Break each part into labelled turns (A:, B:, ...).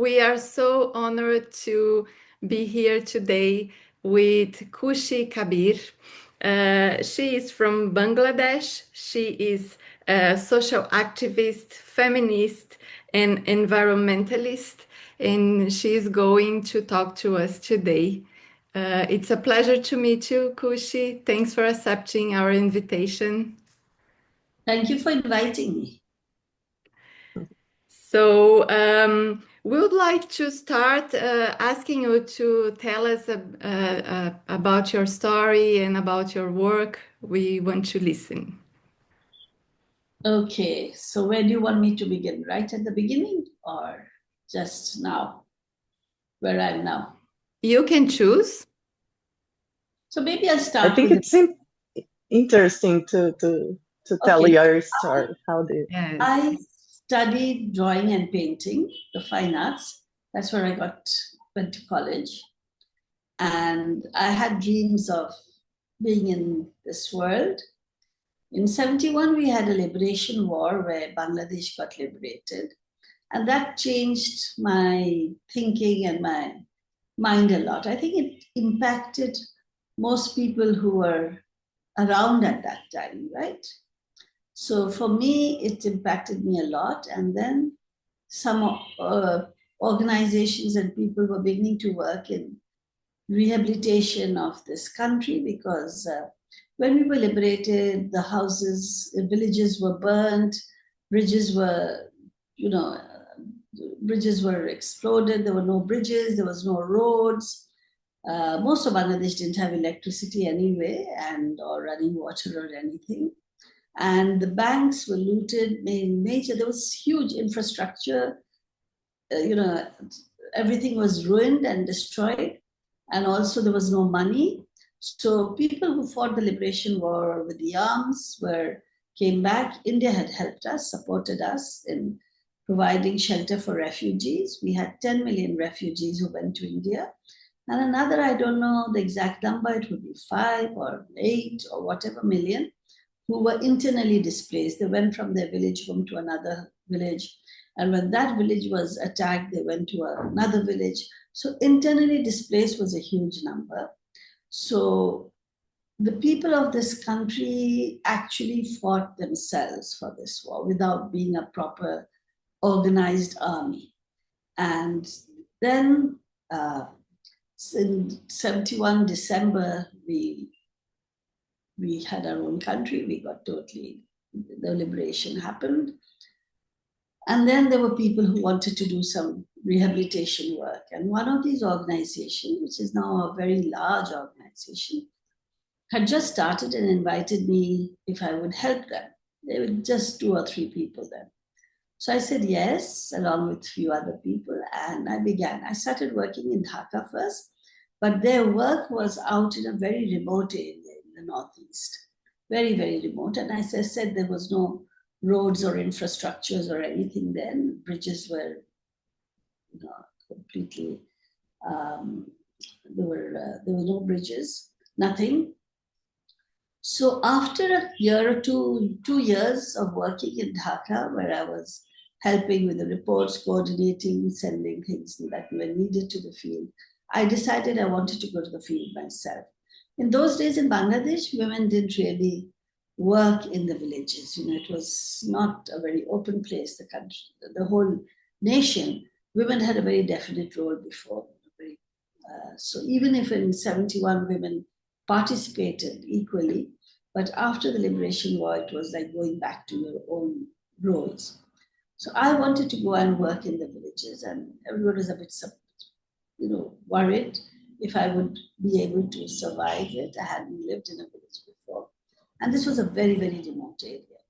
A: We are so honored to be here today with Khushi Kabir. She is from Bangladesh. She is a social activist, feminist, and environmentalist, and she is going to talk to us today. It's a pleasure to meet you, Khushi. Thanks for accepting our invitation.
B: Thank you for inviting me.
A: So, we would like to start asking you to tell us about your story and about your work. We want to listen.
B: Okay, so where do you want me to begin? Right at the beginning or just now, where I'm now?
A: You can choose.
B: So maybe I'll start
C: I think
B: with
C: it's interesting to tell
B: Okay.
C: your story. How do you...
A: Yes.
B: I studied drawing and painting, the fine arts. That's where I went to college. And I had dreams of being in this world. In 71, we had a liberation war where Bangladesh got liberated. And that changed my thinking and my mind a lot. I think it impacted most people who were around at that time, right? So for me, it impacted me a lot. And then some organizations and people were beginning to work in rehabilitation of this country because when we were liberated, the houses, the villages were burnt, bridges were, bridges were exploded. There were no bridges, there was no roads. Most of Bangladesh didn't have electricity anyway, or running water or anything. And the banks were looted, major. There was huge infrastructure. Everything was ruined and destroyed, and also there was no money. So people who fought the liberation war with the arms came back. India had helped us, supported us in providing shelter for refugees. We had 10 million refugees who went to India. And another, I don't know the exact number, it would be 5 or 8 or whatever million, who were internally displaced. They went from their village home to another village. And when that village was attacked, they went to another village. So internally displaced was a huge number. So the people of this country actually fought themselves for this war without being a proper organized army. And then in 71 December, we had our own country. We got the liberation happened. And then there were people who wanted to do some rehabilitation work. And one of these organizations, which is now a very large organization, had just started and invited me if I would help them. They were just 2 or 3 people then. So I said yes, along with a few other people, and I began. I started working in Dhaka first, but their work was out in a very remote area in the northeast, very, very remote. And as I said, there was no roads or infrastructures or anything then. Bridges were completely, there were no bridges, nothing. So after a year or 2 years of working in Dhaka, where I was helping with the reports, coordinating, sending things that were needed to the field, I decided I wanted to go to the field myself. In those days in Bangladesh, women didn't really work in the villages. It was not a very open place, the country, the whole nation. Women had a very definite role before. So even if in 71 women participated equally, but after the liberation war, it was like going back to your own roles. So I wanted to go and work in the villages, and everyone was a bit, worried if I would be able to survive it. I hadn't lived in a village before. And this was a very, very remote area.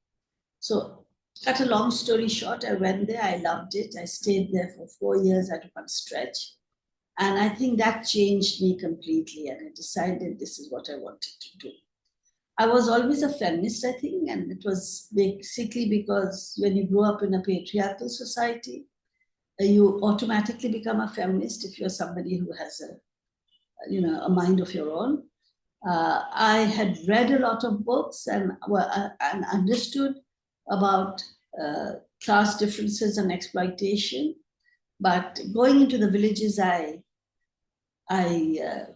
B: So cut a long story short, I went there, I loved it. I stayed there for 4 years at one stretch. And I think that changed me completely. And I decided this is what I wanted to do. I was always a feminist, I think. And it was basically because when you grow up in a patriarchal society, you automatically become a feminist if you're somebody who has a mind of your own. I had read a lot of books and understood about class differences and exploitation. But going into the villages, I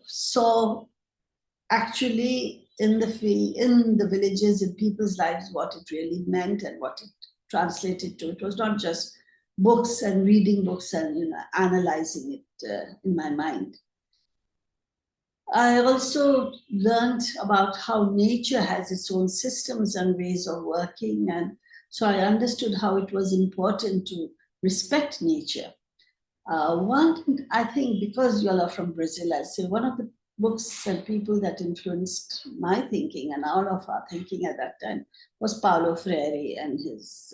B: saw actually in the villages, in people's lives, what it really meant and what it translated to. It was not just books and reading books and analyzing it in my mind. I also learned about how nature has its own systems and ways of working, and so I understood how it was important to respect nature. One, I think, because you all are from Brazil, I'll say one of the books and people that influenced my thinking and all of our thinking at that time was Paulo Freire and his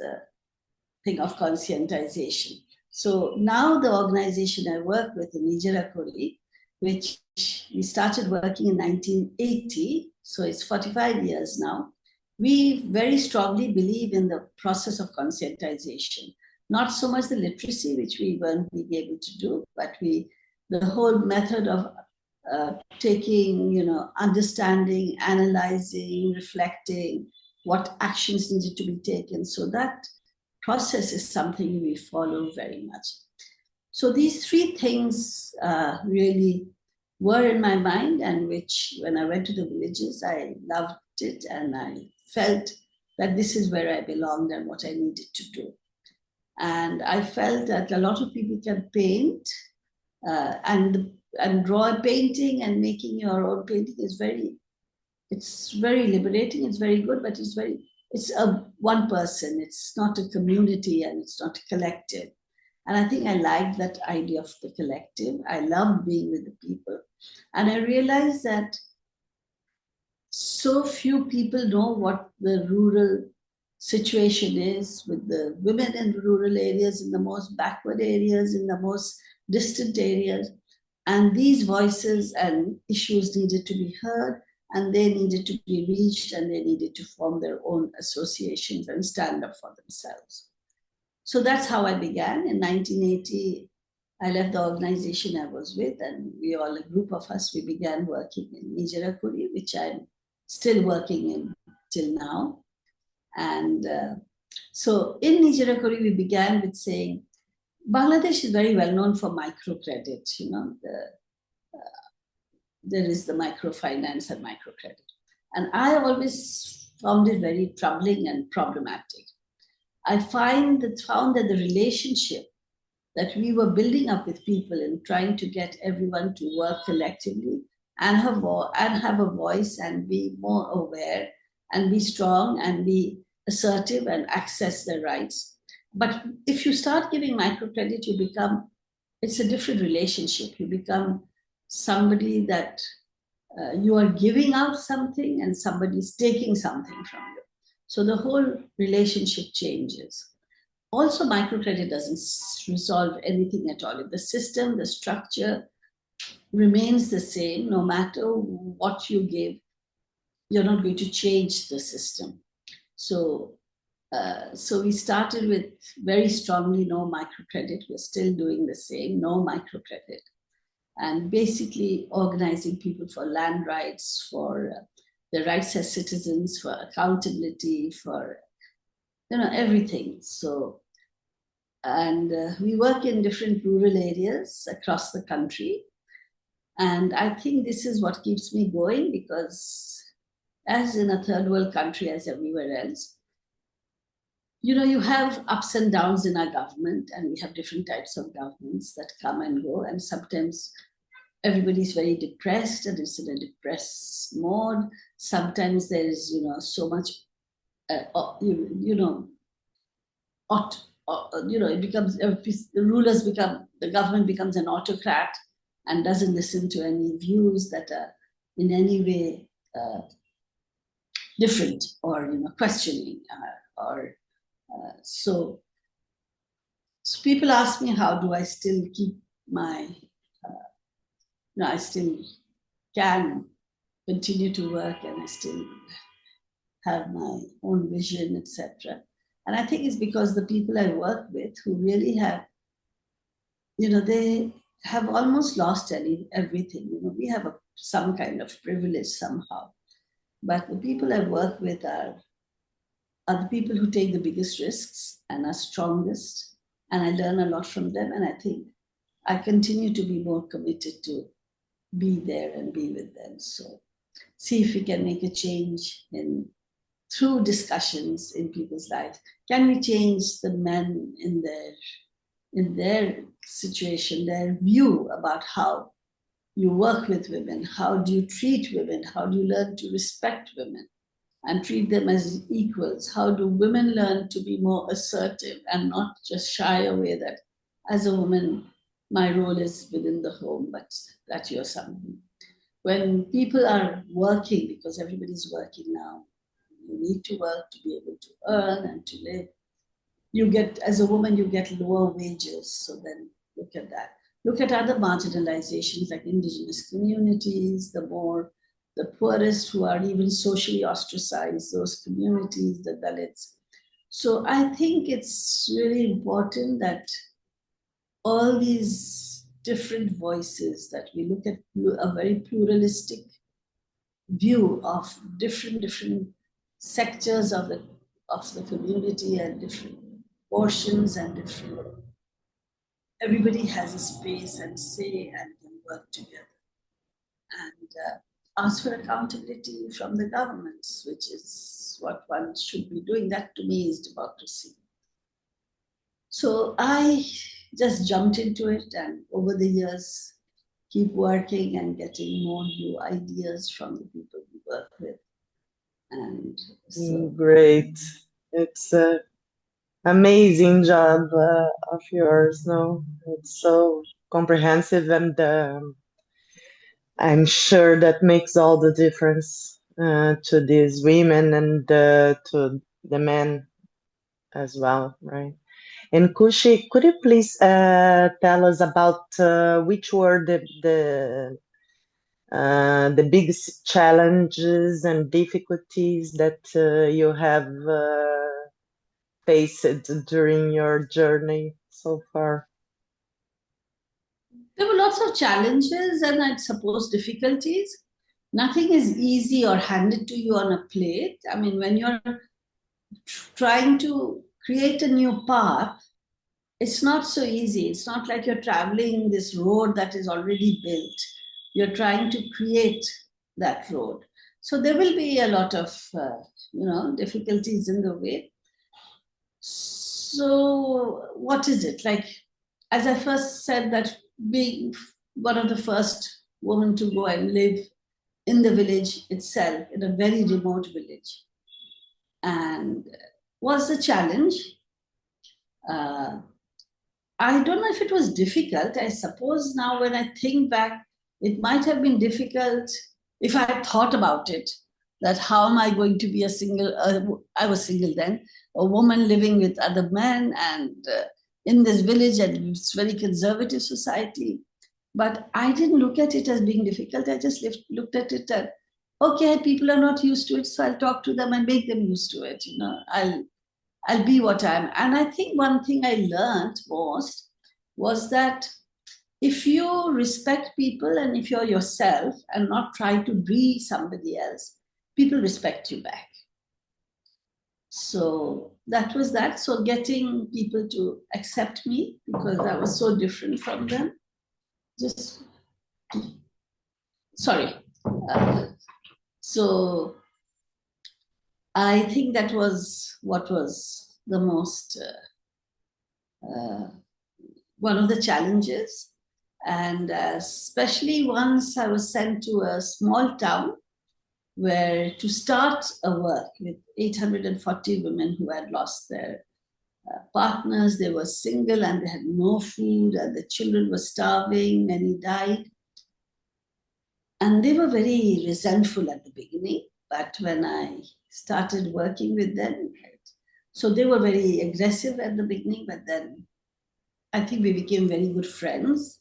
B: thing of conscientization. So now the organization I work with, the Nijera Kori, which we started working in 1980, so it's 45 years now, we very strongly believe in the process of conscientization. Not so much the literacy, which we weren't being able to do, but the whole method of taking, understanding, analyzing, reflecting what actions needed to be taken. So that process is something we follow very much. So these three things really were in my mind, and which, when I went to the villages, I loved it, and I felt that this is where I belonged and what I needed to do. And I felt that a lot of people can paint and draw a painting, and making your own painting is it's very liberating, it's very good, but it's a one person, it's not a community, and it's not a collective. And I think I like that idea of the collective. I love being with the people. And I realized that so few people know what the rural situation is, with the women in rural areas, in the most backward areas, in the most distant areas. And these voices and issues needed to be heard, and they needed to be reached, and they needed to form their own associations and stand up for themselves. So that's how I began. In 1980, I left the organization I was with, and a group of us, we began working in Nijera Kori, which I'm still working in till now. And so in Nijera Kori, we began with saying, Bangladesh is very well known for microcredit. There is the microfinance and microcredit. And I always found it very troubling and problematic. I found that the relationship that we were building up with people and trying to get everyone to work collectively and have a voice and be more aware and be strong and be assertive and access their rights. But if you start giving microcredit, it's a different relationship. You become somebody that you are giving out something and somebody's taking something from you. So the whole relationship changes. Also, microcredit doesn't resolve anything at all. If the system, the structure remains the same, no matter what you give, you're not going to change the system. So we started with very strongly no microcredit. We're still doing the same, no microcredit. And basically organizing people for land rights, for their rights as citizens, for accountability, for everything. So, and we work in different rural areas across the country. And I think this is what keeps me going, because as in a third world country, as everywhere else, you have ups and downs in our government, and we have different types of governments that come and go. And sometimes everybody's very depressed and it's in a depressed mode. Sometimes there's, so much, it becomes, the government becomes an autocrat and doesn't listen to any views that are in any way different or, questioning so people ask me, how do I still keep my, I still can continue to work, and I still have my own vision, etc. And I think it's because the people I work with, who really have, they have almost lost everything. We have some kind of privilege somehow. But the people I work with are the people who take the biggest risks and are strongest and I learn a lot from them. And I think I continue to be more committed to be there and be with them. So see if we can make a change through discussions in people's lives. Can we change the men in their situation, their view about how you work with women? How do you treat women? How do you learn to respect women and treat them as equals? How do women learn to be more assertive and not just shy away that as a woman, my role is within the home, but that you're something. When people are working, because everybody's working now, you need to work to be able to earn and to live. You get, as a woman, you get lower wages. So then look at that. Look at other marginalizations like indigenous communities, the poorest who are even socially ostracized, those communities, the Dalits. So I think it's really important that all these different voices, that we look at a very pluralistic view of different sectors of the community and different portions and different. Everybody has a space and say and can work together and ask for accountability from the governments, which is what one should be doing. That to me is democracy. So I just jumped into it, and over the years keep working and getting more new ideas from the people we work with. And so
C: great. It's an amazing job of yours. No, it's so comprehensive, and I'm sure that makes all the difference to these women and to the men as well, right? And Kushi, could you please tell us about which were the biggest challenges and difficulties that you have faced during your journey so far?
B: There were lots of challenges and I suppose difficulties. Nothing is easy or handed to you on a plate. I mean, when you're trying to create a new path, it's not so easy. It's not like you're traveling this road that is already built. You're trying to create that road. So there will be a lot of, difficulties in the way. So what is it? Like, as I first said, that being one of the first women to go and live in the village itself, in a very remote village, and was a challenge. I don't know if it was difficult. I suppose now when I think back, it might have been difficult if I had thought about it, that how am I going to be a single, I was single then, a woman living with other men and in this village, and it's very conservative society. But I didn't look at it as being difficult. I just looked at it as, okay, people are not used to it, so I'll talk to them and make them used to it. I'll be what I am. And I think one thing I learned most was that if you respect people and if you're yourself and not try to be somebody else, people respect you back. So that was that. So getting people to accept me because I was so different from them. So I think that was what was the most, one of the challenges. And especially once I was sent to a small town where to start a work with 840 women who had lost their partners. They were single and they had no food and the children were starving, many died. And they were very resentful at the beginning, but when I started working with them, so they were very aggressive at the beginning, but then I think we became very good friends.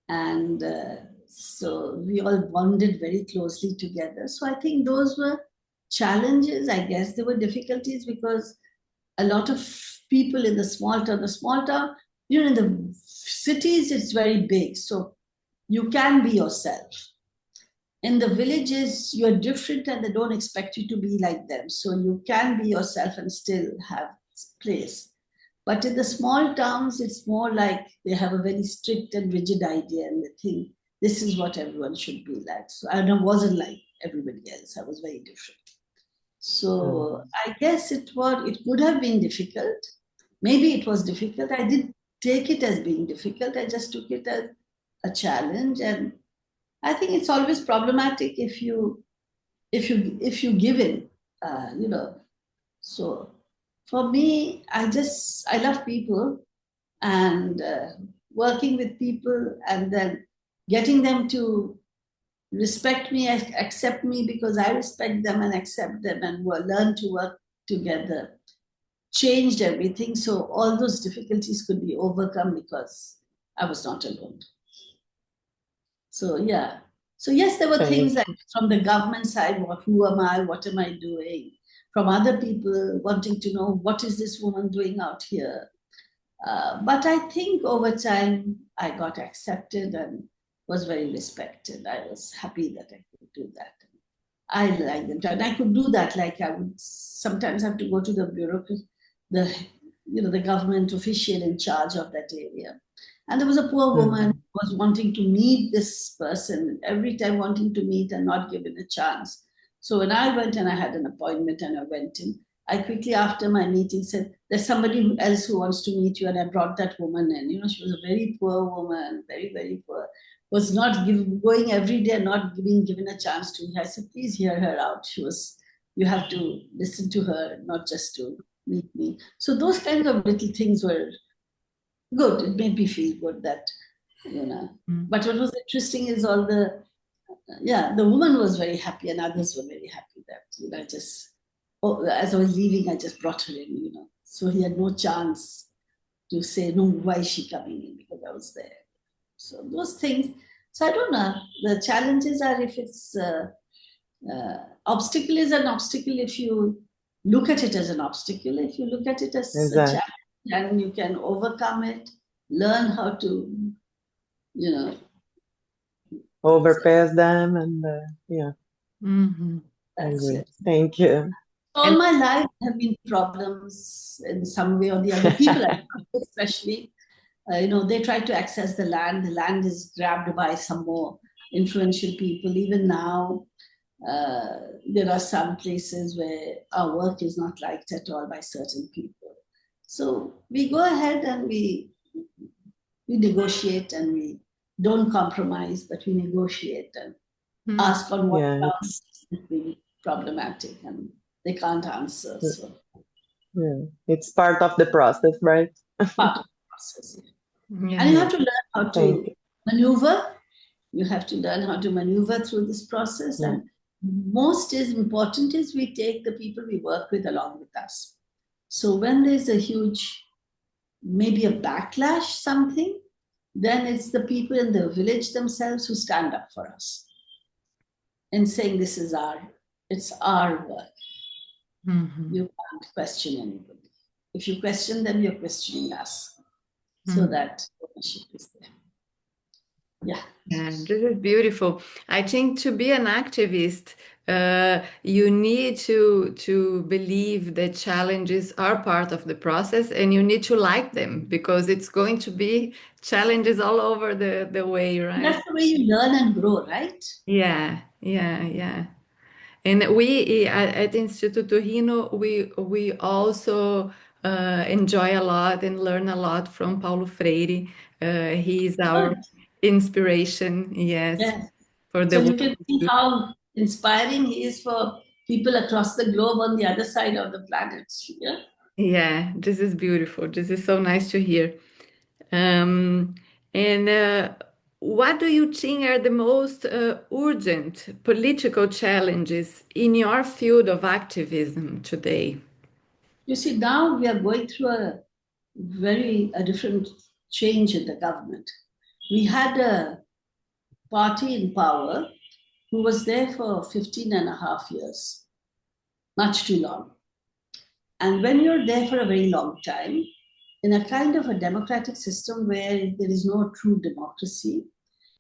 B: And so we all bonded very closely together. So I think those were challenges. I guess there were difficulties because a lot of people in the small town, in the cities, it's very big. So you can be yourself. In the villages, you're different and they don't expect you to be like them. So you can be yourself and still have place. But in the small towns, it's more like they have a very strict and rigid idea, and they think this is what everyone should be like. So I wasn't like everybody else. I was very different. So I guess it could have been difficult. Maybe it was difficult. I didn't take it as being difficult. I just took it as a challenge. And I think it's always problematic if you give in, you know. So for me, I love people, and working with people, and then getting them to respect me, accept me because I respect them and accept them, and learn to work together, changed everything. So all those difficulties could be overcome because I was not alone. So yeah. So yes, there were things like from the government side, who am I? What am I doing? From other people wanting to know, what is this woman doing out here? But I think over time, I got accepted and was very respected. I was happy that I could do that. I like them. And I could do that. Like I would sometimes have to go to the bureaucracy, the government official in charge of that area. And there was a poor woman who was wanting to meet this person, every time wanting to meet and not given a chance. So when I went and I had an appointment and I went in, I quickly after my meeting said, there's somebody else who wants to meet you. And I brought that woman in. She was a very poor woman, very, very poor. Was not going every day, not being given a chance to. I said, please hear her out. You have to listen to her, not just to meet me. So those kinds of little things were good. It made me feel good that, But what was interesting is the woman was very happy and others were very happy that, as I was leaving, I just brought her in, So he had no chance to say, no, why is she coming in? Because I was there. So those things. So I don't know. The challenges are if it's obstacle is an obstacle if you look at it as an obstacle. If you look at it as a challenge and you can overcome it, learn how to,
C: overpass them and
B: That's it.
C: Thank you.
B: All my life have been problems in some way or the other. People, especially. They try to access the land. The land is grabbed by some more influential people. Even now, there are some places where our work is not liked at all by certain people. So we go ahead and we negotiate, and we don't compromise, but we negotiate and ask on what grounds is really problematic, and they can't answer. So
C: it's part of the process, right?
B: Part of the process. Yeah. And you have to learn how to maneuver. You have to learn how to maneuver through this process. And most important is we take the people we work with along with us. So when there's a huge, maybe a backlash, something, then it's the people in the village themselves who stand up for us and saying, it's our work. You can't question anybody. If you question them, you're questioning us. So that ownership is there. Yeah,
A: this is beautiful. I think to be an activist, you need to believe that challenges are part of the process, and you need to like them, because it's going to be challenges all over the way, right?
B: That's the way you learn and grow, right?
A: Yeah. And we at Instituto RINO, we also enjoy a lot and learn a lot from Paulo Freire. He is our inspiration, yes. For the
B: so you can see how inspiring he is for people across the globe on the other side of the planet.
A: Yeah, this is beautiful. This is so nice to hear. What do you think are the most urgent political challenges in your field of activism today?
B: You see, now we are going through a different change in the government. We had a party in power who was there for 15 and a half years, much too long. And when you're there for a very long time, in a kind of a democratic system where there is no true democracy,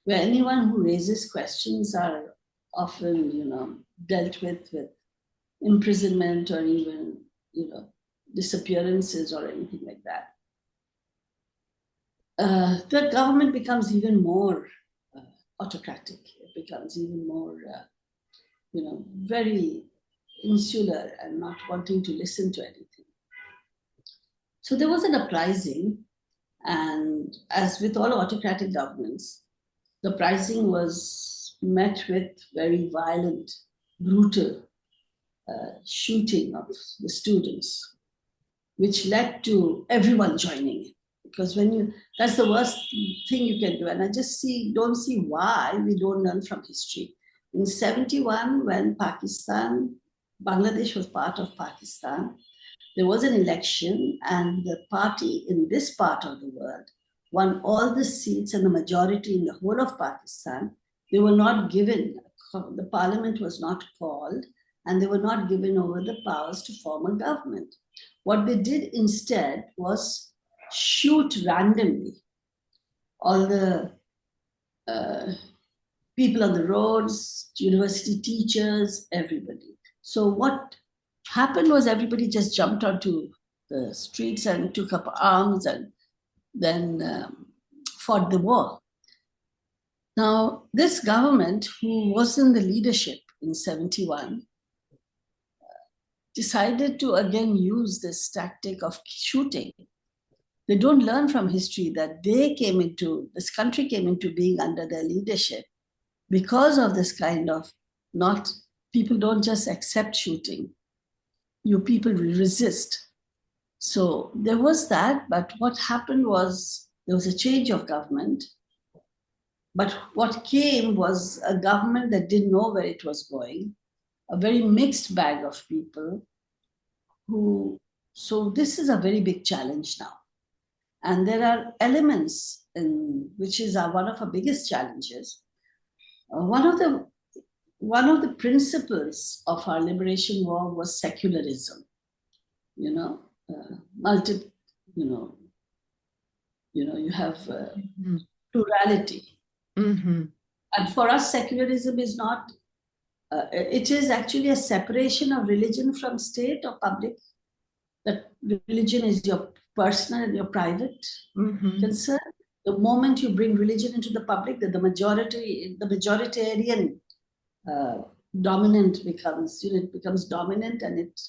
B: where anyone who raises questions are often, dealt with imprisonment or even, disappearances or anything like that. the government becomes even more autocratic. It becomes even more, very insular and not wanting to listen to anything. So there was an uprising, and as with all autocratic governments, the uprising was met with very violent, brutal shooting of the students, which led to everyone joining in. Because that's the worst thing you can do. And I just don't see why we don't learn from history. In 1971, when Bangladesh was part of Pakistan, there was an election, and the party in this part of the world won all the seats and the majority in the whole of Pakistan. They were not given, the parliament was not called, and they were not given over the powers to form a government. What they did instead was shoot randomly all the people on the roads, university teachers, everybody. So what happened was everybody just jumped onto the streets and took up arms and then fought the war. Now, this government, who was in the leadership in 1971, decided to again use this tactic of shooting. They don't learn from history that this country came into being under their leadership because of this kind of people don't just accept shooting. People resist. So there was that, but what happened was there was a change of government. But what came was a government that didn't know where it was going, a very mixed bag of people so this is a very big challenge now. And there are elements which is one of our biggest challenges. One of the principles of our liberation war was secularism. You have plurality.
A: Mm-hmm.
B: And for us, secularism is not, it is actually a separation of religion from state or public. That religion is your personal and your private concern. The moment you bring religion into the public, that the majoritarian dominant becomes, it becomes dominant, and it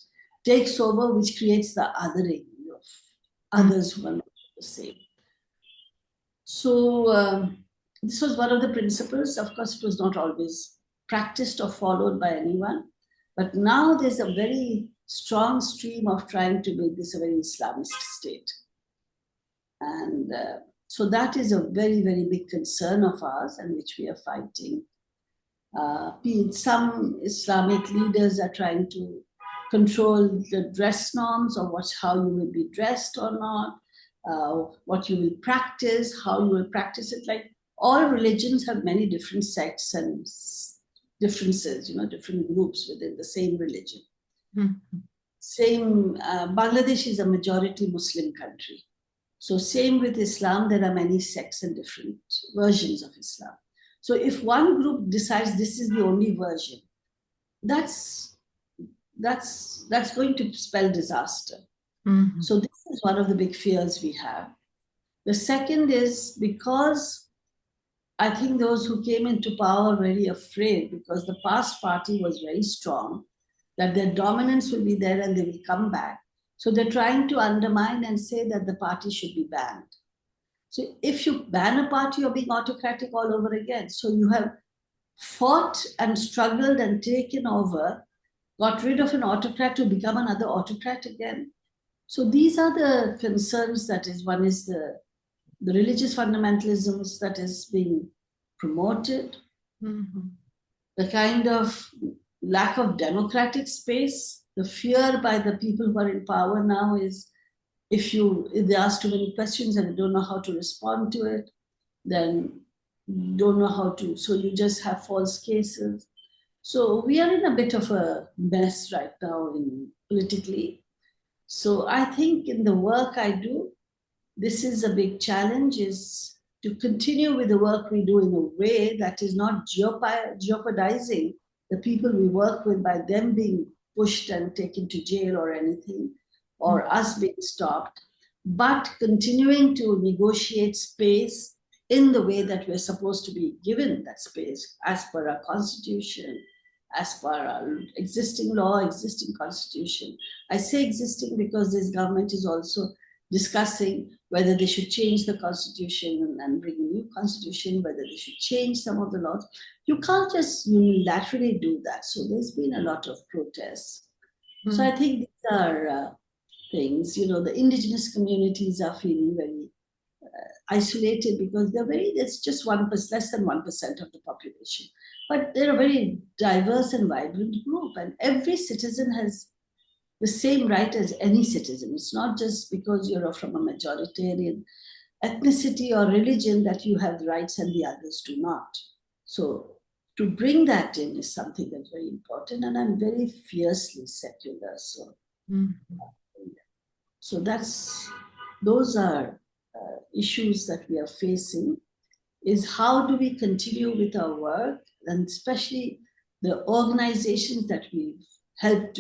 B: takes over, which creates the othering of others who are not the same. So this was one of the principles. Of course, it was not always practiced or followed by anyone, but now there's a very strong stream of trying to make this a very Islamist state. And so that is a very, very big concern of ours, and which we are fighting. Some Islamic leaders are trying to control the dress norms, or how you will be dressed or not, what you will practice, how you will practice it. Like all religions have many different sects and differences, different groups within the same religion. Mm-hmm. Bangladesh is a majority Muslim country. So same with Islam, there are many sects and different versions of Islam. So if one group decides this is the only version, that's going to spell disaster. Mm-hmm. So this is one of the big fears we have. The second is because I think those who came into power were very afraid, because the past party was very strong, that their dominance will be there and they will come back. So they're trying to undermine and say that the party should be banned. So if you ban a party, you're being autocratic all over again. So you have fought and struggled and taken over, got rid of an autocrat to become another autocrat again. So these are the concerns. That is, one is the religious fundamentalisms that is being promoted, the kind of lack of democratic space, the fear by the people who are in power now is if they ask too many questions and they don't know how to respond to it, then don't know how to, so you just have false cases. So we are in a bit of a mess right now politically. So I think in the work I do, this is a big challenge, is to continue with the work we do in a way that is not jeopardizing the people we work with by them being pushed and taken to jail or anything, or us being stopped, but continuing to negotiate space in the way that we're supposed to be given that space as per our constitution, as per our existing law, existing constitution. I say existing because this government is also discussing whether they should change the constitution and bring a new constitution, whether they should change some of the laws. You can't just unilaterally do that. So there's been a lot of protests. So I think these are things, the indigenous communities are feeling very isolated because it's just 1%, less than 1% of the population. But they're a very diverse and vibrant group, and every citizen has the same right as any citizen. It's not just because you're from a majoritarian ethnicity or religion that you have rights and the others do not. So to bring that in is something that's very important, and I'm very fiercely secular. So those are issues that we are facing, is how do we continue with our work, and especially the organizations that we've helped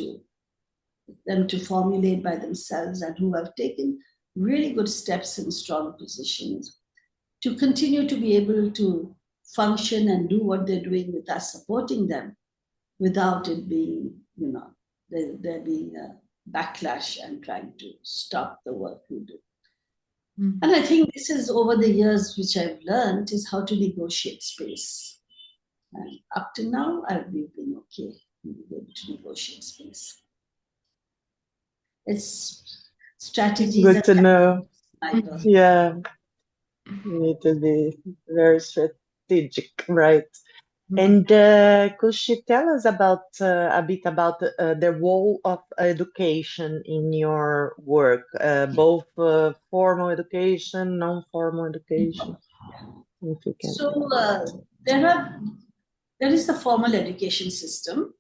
B: them to formulate by themselves and who have taken really good steps in strong positions to continue to be able to function and do what they're doing with us supporting them without it being, there being a backlash and trying to stop the work we do. And I think this is over the years, which I've learned, is how to negotiate space. And up to now, we've been okay. We've been able to negotiate space. It's strategies.
C: Good to know. Yeah, you need to be very strategic, right? And Khushi, tell us about a bit about the role of education in your work, both formal education, non-formal education. If you can.
B: So there is the formal education system,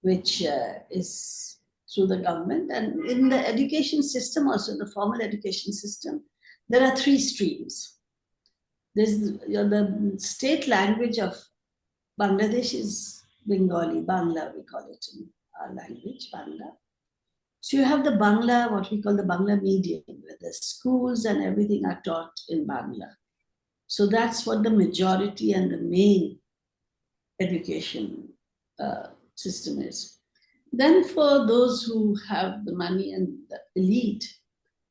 B: which is through the government, and in the education system, also in the formal education system, there are 3 streams. There's the state language of Bangladesh is Bengali, Bangla, we call it in our language, Bangla. So you have the Bangla, what we call the Bangla medium, where the schools and everything are taught in Bangla. So that's what the majority and the main education system is. Then for those who have the money and the elite,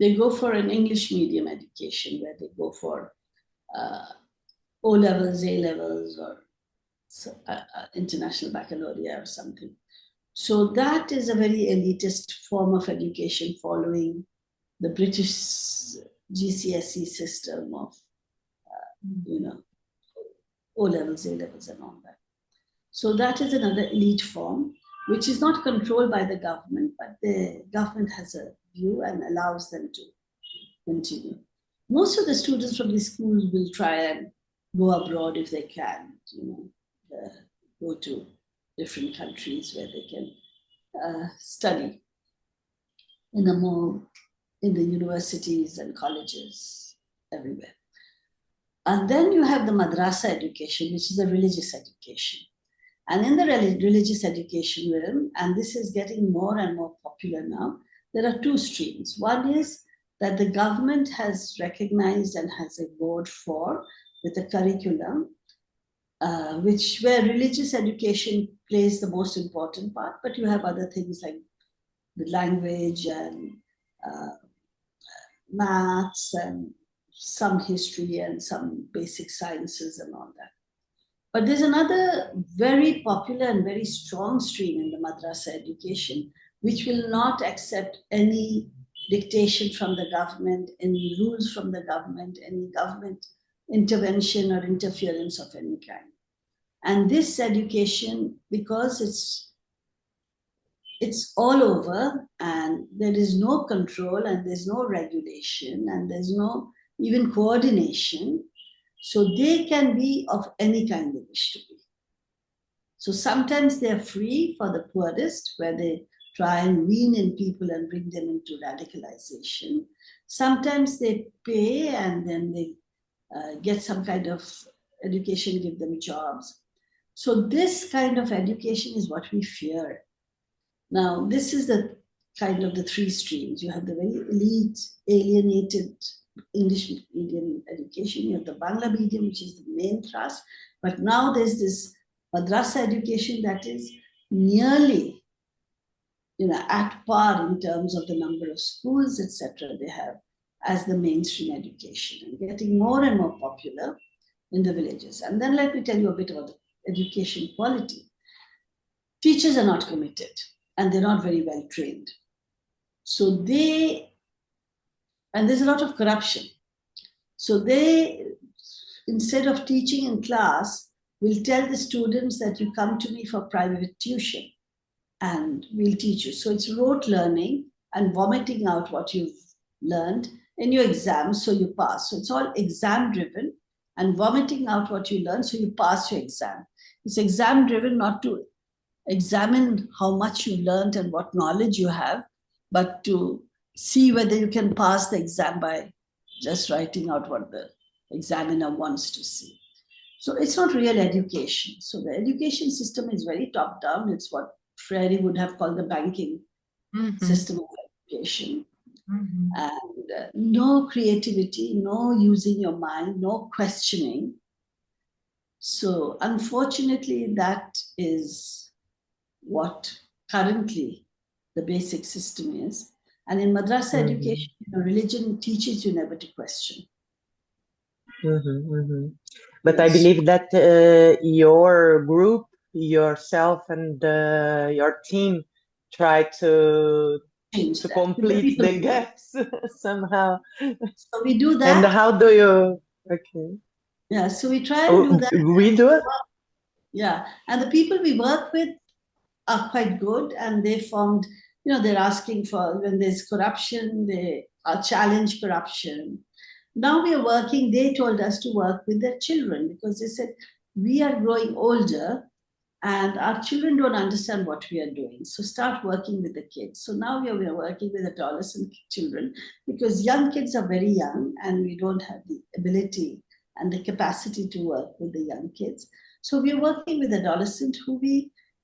B: they go for an English medium education, where they go for O-levels, A-levels, or international baccalaureate or something. So that is a very elitist form of education following the British GCSE system of, O-levels, A-levels and all that. So that is another elite form, which is not controlled by the government, but the government has a view and allows them to continue. Most of the students from these schools will try and go abroad if they can, go to different countries where they can study in the universities and colleges everywhere. And then you have the madrasa education, which is a religious education. And in the religious education realm, and this is getting more and more popular now, there are 2 streams. One is that the government has recognized and has a board for, with a curriculum, where religious education plays the most important part, but you have other things like the language and maths and some history and some basic sciences and all that. But there's another very popular and very strong stream in the madrasa education, which will not accept any dictation from the government, any rules from the government, any government intervention or interference of any kind. And this education, because it's all over and there is no control and there's no regulation and there's no even coordination, so they can be of any kind they wish to be. So sometimes they're free for the poorest, where they try and wean in people and bring them into radicalization. Sometimes they pay and then they get some kind of education, give them jobs. So this kind of education is what we fear. Now, this is the kind of the three streams. You have the very elite, alienated English medium education. You have the Bangla medium, which is the main thrust. But now there's this madrasa education that is nearly, at par in terms of the number of schools, etc. they have as the mainstream education, and getting more and more popular in the villages. And then let me tell you a bit about the education quality. Teachers are not committed and they're not very well trained. So and there's a lot of corruption. So they, instead of teaching in class, will tell the students that you come to me for private tuition and we'll teach you. So it's rote learning and vomiting out what you've learned in your exams so you pass. So it's all exam driven and vomiting out what you learn so you pass your exam. It's exam driven not to examine how much you learned and what knowledge you have, but to see whether you can pass the exam by just writing out what the examiner wants to see. So it's not real education. So the education system is very top down. It's what Freire would have called the banking system of education. And no creativity, no using your mind, no questioning. So unfortunately, that is what currently the basic system is. And in madrasa education, religion teaches you never to question.
C: But yes. I believe that your group, yourself, and your team try to complete the gaps somehow.
B: So we do that.
C: And how do you? Okay.
B: Yeah, so we try to do that.
C: We do it.
B: Yeah, and the people we work with are quite good, and they formed. They're asking for, when there's corruption, they challenge corruption. Now we are working, they told us to work with their children because they said, we are growing older and our children don't understand what we are doing. So start working with the kids. So now we are working with adolescent children because young kids are very young and we don't have the ability and the capacity to work with the young kids. So we are working with adolescents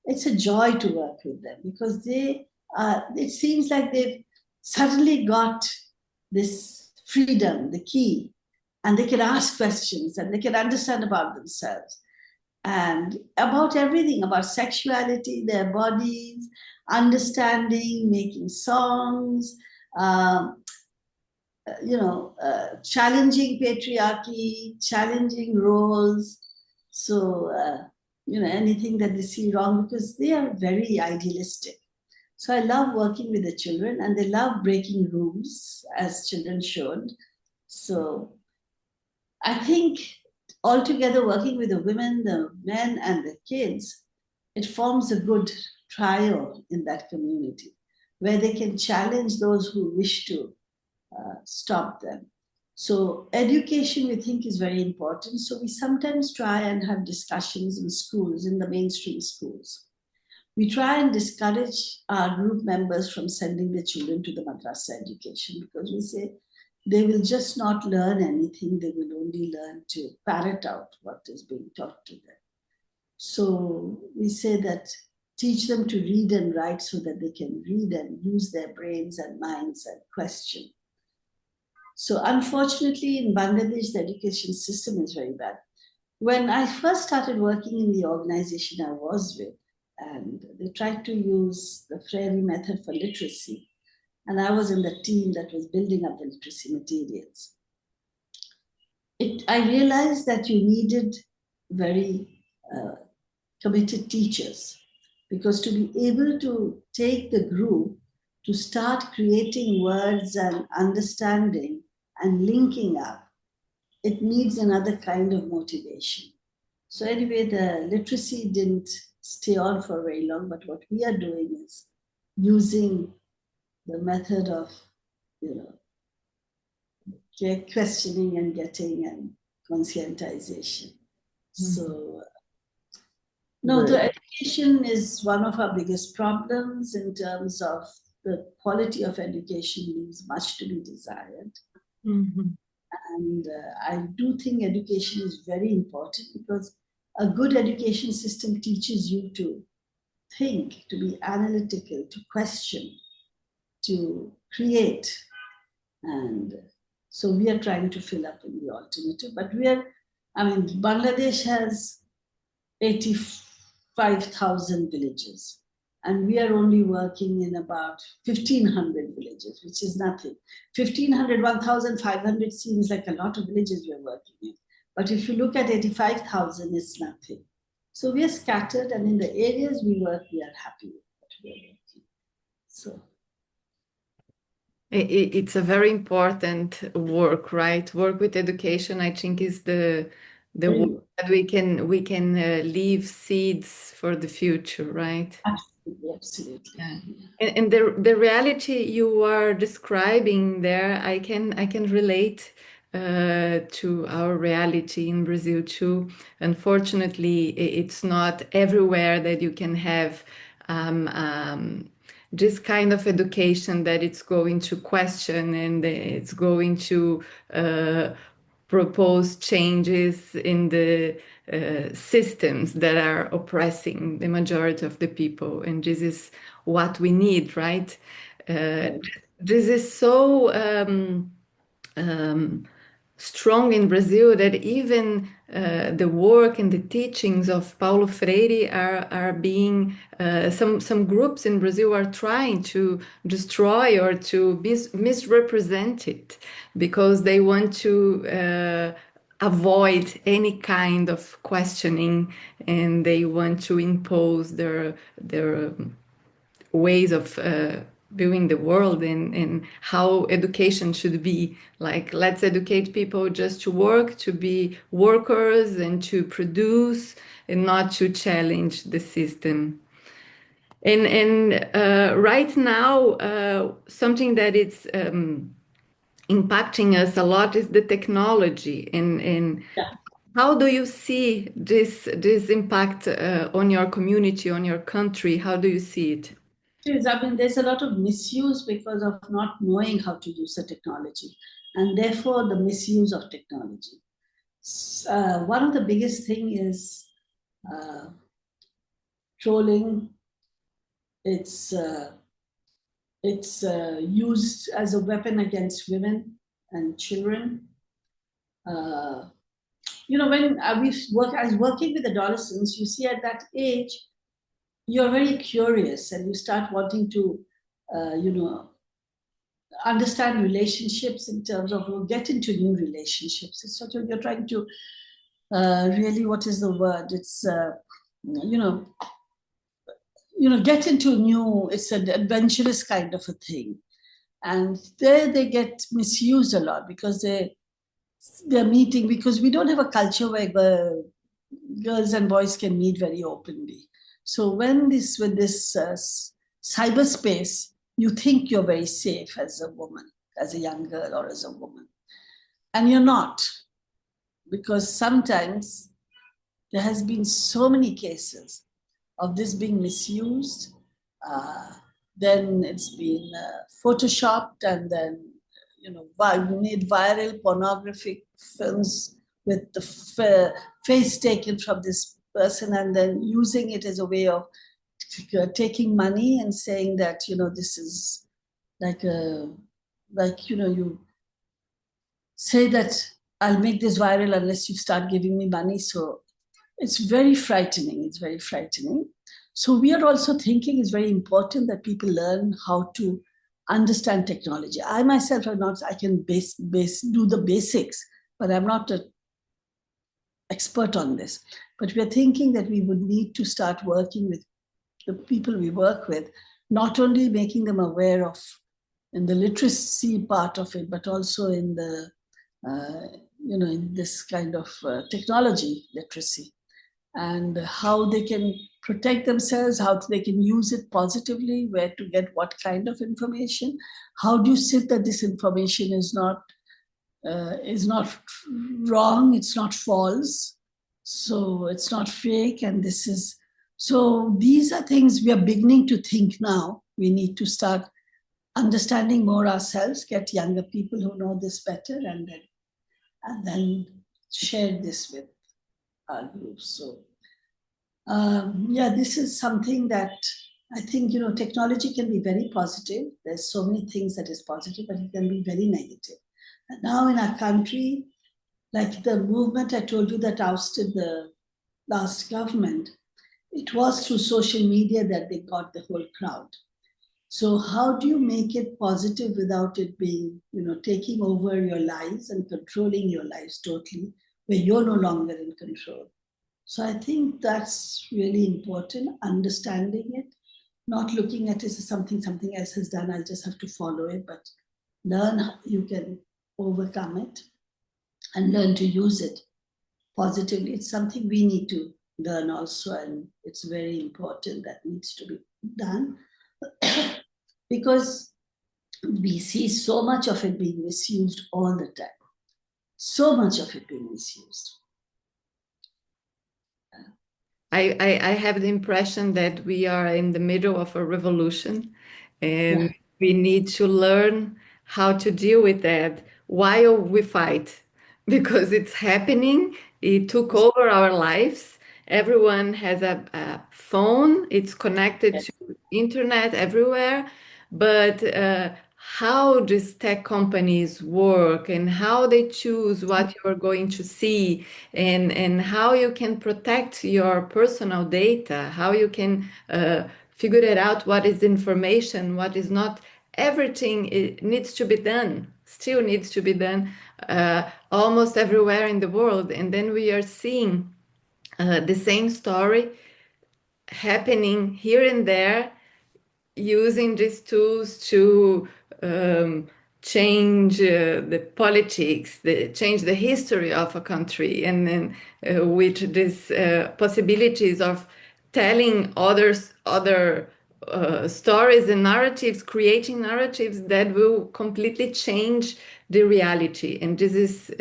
B: it's a joy to work with them because it seems like they've suddenly got this freedom, the key, and they can ask questions and they can understand about themselves and about everything, about sexuality, their bodies, understanding, making songs, challenging patriarchy, challenging roles. So, anything that they see wrong, because they are very idealistic. So I love working with the children and they love breaking rules, as children should. So I think altogether working with the women, the men and the kids, it forms a good trio in that community where they can challenge those who wish to stop them. So education, we think, is very important. So we sometimes try and have discussions in schools, in the mainstream schools. We try and discourage our group members from sending their children to the madrasa education because we say they will just not learn anything. They will only learn to parrot out what is being taught to them. So we say that teach them to read and write so that they can read and use their brains and minds and question. So unfortunately, in Bangladesh, the education system is very bad. When I first started working in the organization I was with, and they tried to use the Freire method for literacy, and I was in the team that was building up the literacy materials. I realized that you needed very committed teachers because to be able to take the group to start creating words and understanding and linking up, it needs another kind of motivation. So anyway, the literacy didn't stay on for very long, but what we are doing is using the method of, questioning and getting and conscientization. So, the education is one of our biggest problems in terms of the quality of education leaves much to be desired. And I do think education is very important because a good education system teaches you to think, to be analytical, to question. to create. And so we are trying to fill up in the alternative. But Bangladesh has 85,000 villages. And we are only working in about 1,500 villages, which is nothing. 1,500, 1,500 seems like a lot of villages we are working in. But if you look at 85,000, it's nothing. So we are scattered, and in the areas we work, we are happy with what we are working. So
A: it's a very important work, right? Work with education, I think, is the work that we can leave seeds for the future, right?
B: Absolutely.
A: Yeah. And the reality you are describing there, I can relate to our reality in Brazil too. Unfortunately, it's not everywhere that you can have this kind of education that it's going to question and it's going to propose changes in the systems that are oppressing the majority of the people. And this is what we need, right? This is so strong in Brazil that even the work and the teachings of Paulo Freire are being some groups in Brazil are trying to destroy or to misrepresent it because they want to avoid any kind of questioning, and they want to impose their ways of viewing the world and how education should be. Like, let's educate people just to work, to be workers and to produce, and not to challenge the system. And right now, something that is impacting us a lot is the technology. And how do you see this impact on your community, on your country? How do you see it?
B: There's a lot of misuse because of not knowing how to use the technology, and therefore the misuse of technology. One of the biggest thing is trolling. It's used as a weapon against women and children. When I was working with adolescents, you see at that age, you're very curious and you start wanting to, understand relationships in terms of get into new relationships. It's sort of, you're trying to really, what is the word? It's, get into new, it's an adventurous kind of a thing. And there they get misused a lot because they're meeting, because we don't have a culture where girls and boys can meet very openly. So with this cyberspace, you think you're very safe as a woman, as a young girl or as a woman. And you're not, because sometimes there has been so many cases of this being misused. Then it's been photoshopped, and then made viral pornographic films with the face taken from this person, and then using it as a way of taking money and saying that this is you say that I'll make this viral unless you start giving me money. So it's very frightening. It's very frightening. So we are also thinking it's very important that people learn how to understand technology. I myself am not, I can do the basics, but I'm not an expert on this. But we're thinking that we would need to start working with the people we work with, not only making them aware of in the literacy part of it, but also in the, in this kind of technology literacy, and how they can protect themselves, how they can use it positively, where to get what kind of information, how do you see that this information is not wrong, it's not false, so it's not fake, and this is, so these are things we are beginning to think now. We need to start understanding more ourselves, get younger people who know this better, and then share this with our groups. So this is something that I think, technology can be very positive. There's so many things that is positive, but it can be very negative. And now in our country, like the movement I told you that ousted the last government, it was through social media that they got the whole crowd. So how do you make it positive without it being, taking over your lives and controlling your lives totally, where you're no longer in control? So I think that's really important, understanding it, not looking at it as something else has done, I'll just have to follow it, but learn how you can overcome it and learn to use it positively. It's something we need to learn also, and it's very important that needs to be done because we see so much of it being misused all the time. So much of it being misused.
A: I have the impression that we are in the middle of a revolution, and we need to learn how to deal with that while we fight, because it's happening. It took over our lives. Everyone has a phone. It's connected to internet everywhere. But how these tech companies work and how they choose what you're going to see and how you can protect your personal data, how you can figure it out what is information, what is not. Everything needs to be done, still needs to be done almost everywhere in the world. And then we are seeing the same story happening here and there, using these tools to change the politics, change the history of a country, and then with these possibilities of telling other stories and narratives, creating narratives that will completely change the reality. And this is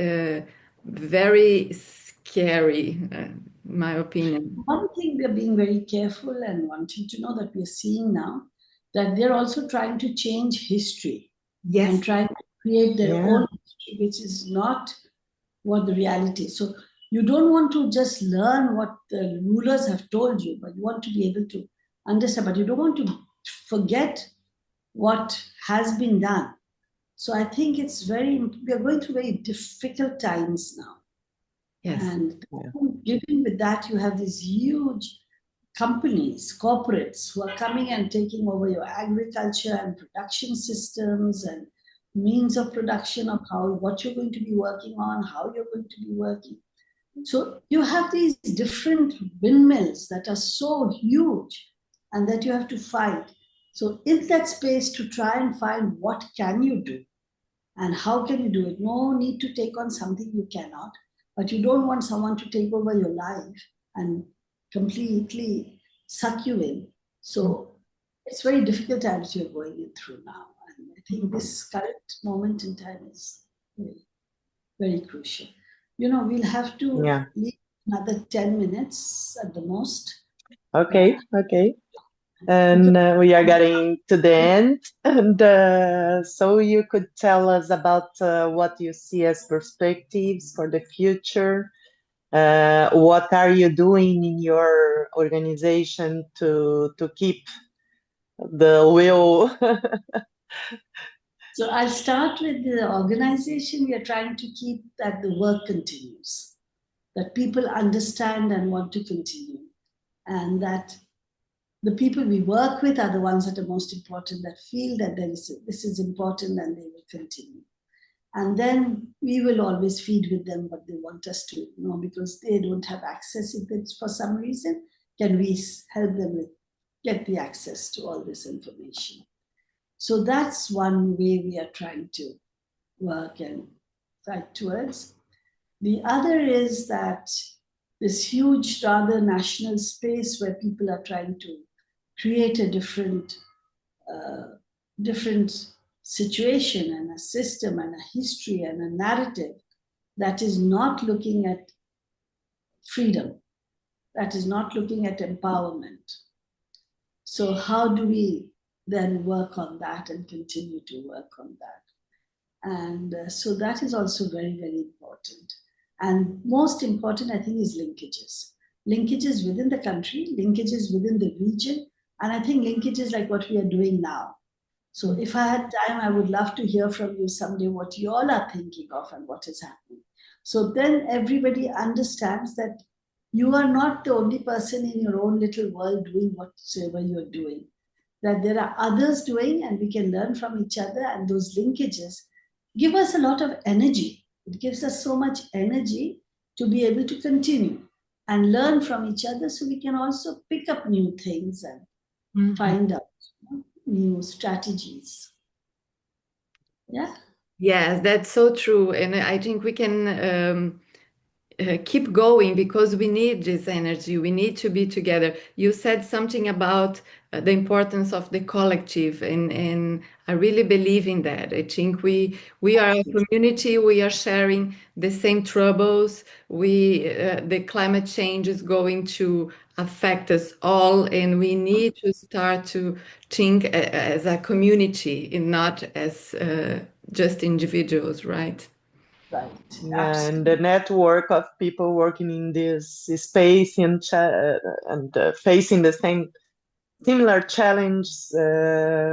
A: very scary, in my opinion.
B: One thing we're being very careful and wanting to know that we're seeing now, that they're also trying to change history and trying to create their own history, which is not what the reality is. So you don't want to just learn what the rulers have told you, but you want to be able to understand, but you don't want to forget what has been done. So I think we are going through very difficult times now.
A: Yes.
B: And given with that, you have these huge companies, corporates who are coming and taking over your agriculture and production systems and means of production of what you're going to be working on, how you're going to be working. So you have these different windmills that are so huge and that you have to fight. So in that space to try and find what can you do and how can you do it. No need to take on something you cannot, but you don't want someone to take over your life and completely suck you in. So it's very difficult times you're going in through now. And I think this current moment in time is very, very crucial. We'll have to leave another 10 minutes at the most.
C: Okay. And we are getting to the end. And so you could tell us about what you see as perspectives for the future. What are you doing in your organization to keep the will?
B: So I'll start with the organization. We are trying to keep that the work continues, that people understand and want to continue, and that the people we work with are the ones that are most important, that feel that this is important and they will continue. And then we will always feed with them what they want us to know, because they don't have access. If it's for some reason, can we help them get the access to all this information? So that's one way we are trying to work and fight towards. The other is that this huge, rather national space where people are trying to create a different situation and a system and a history and a narrative that is not looking at freedom, that is not looking at empowerment. So how do we then work on that and continue to work on that? And so that is also very, very important. And most important, I think, is linkages. Linkages within the country, linkages within the region, And I think linkages like what we are doing now. So if I had time, I would love to hear from you someday what you all are thinking of and what is happening. So then everybody understands that you are not the only person in your own little world doing whatever you're doing, that there are others doing and we can learn from each other, and those linkages give us a lot of energy. It gives us so much energy to be able to continue and learn from each other, so we can also pick up new things and find out new strategies. Yeah.
A: Yes, that's so true. And I think we can keep going because we need this energy. We need to be together. You said something about the importance of the collective, and I really believe in that. I think we are a community. We are sharing the same troubles. The climate change is going to affect us all, and we need to start to think as a community and not as just individuals, right?
B: Right.
C: Yeah, and the network of people working in this space and facing the similar challenge,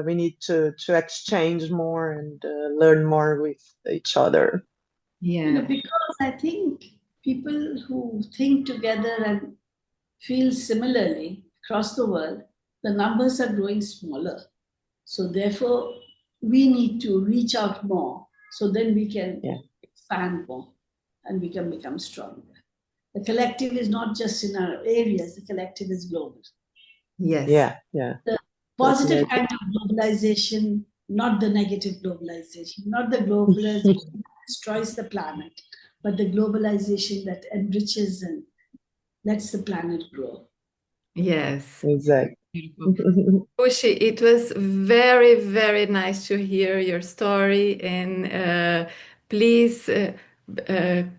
C: we need to exchange more and learn more with each other.
A: Yeah.
B: Because I think people who think together and feel similarly across the world, the numbers are growing smaller. So therefore, we need to reach out more, so then we can expand more and we can become stronger. The collective is not just in our areas, the collective is global.
A: Yes.
C: Yeah.
B: The positive kind of globalization, not the negative globalization, not the globalization that destroys the planet, but the globalization that enriches and lets the planet grow.
A: Yes.
C: Exactly.
A: Khushi, it was very, very nice to hear your story, and please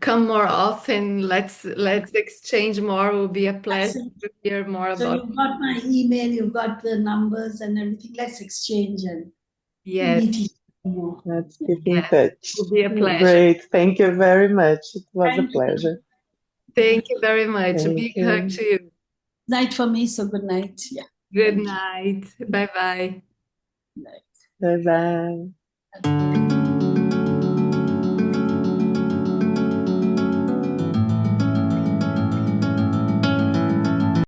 A: come more often. Let's exchange more. It will be a pleasure to hear more
B: So
A: about.
B: you've got my email, you've got the numbers and everything. Let's exchange and meet each other more.
C: Let's keep in
A: Yes,
C: touch.
A: it will be a pleasure.
C: Great. Thank you very much. It was a pleasure.
A: Thank you very much. A big hug to you.
B: Night for me, so good night. Yeah.
A: Good night. Bye-bye.
C: Bye-bye.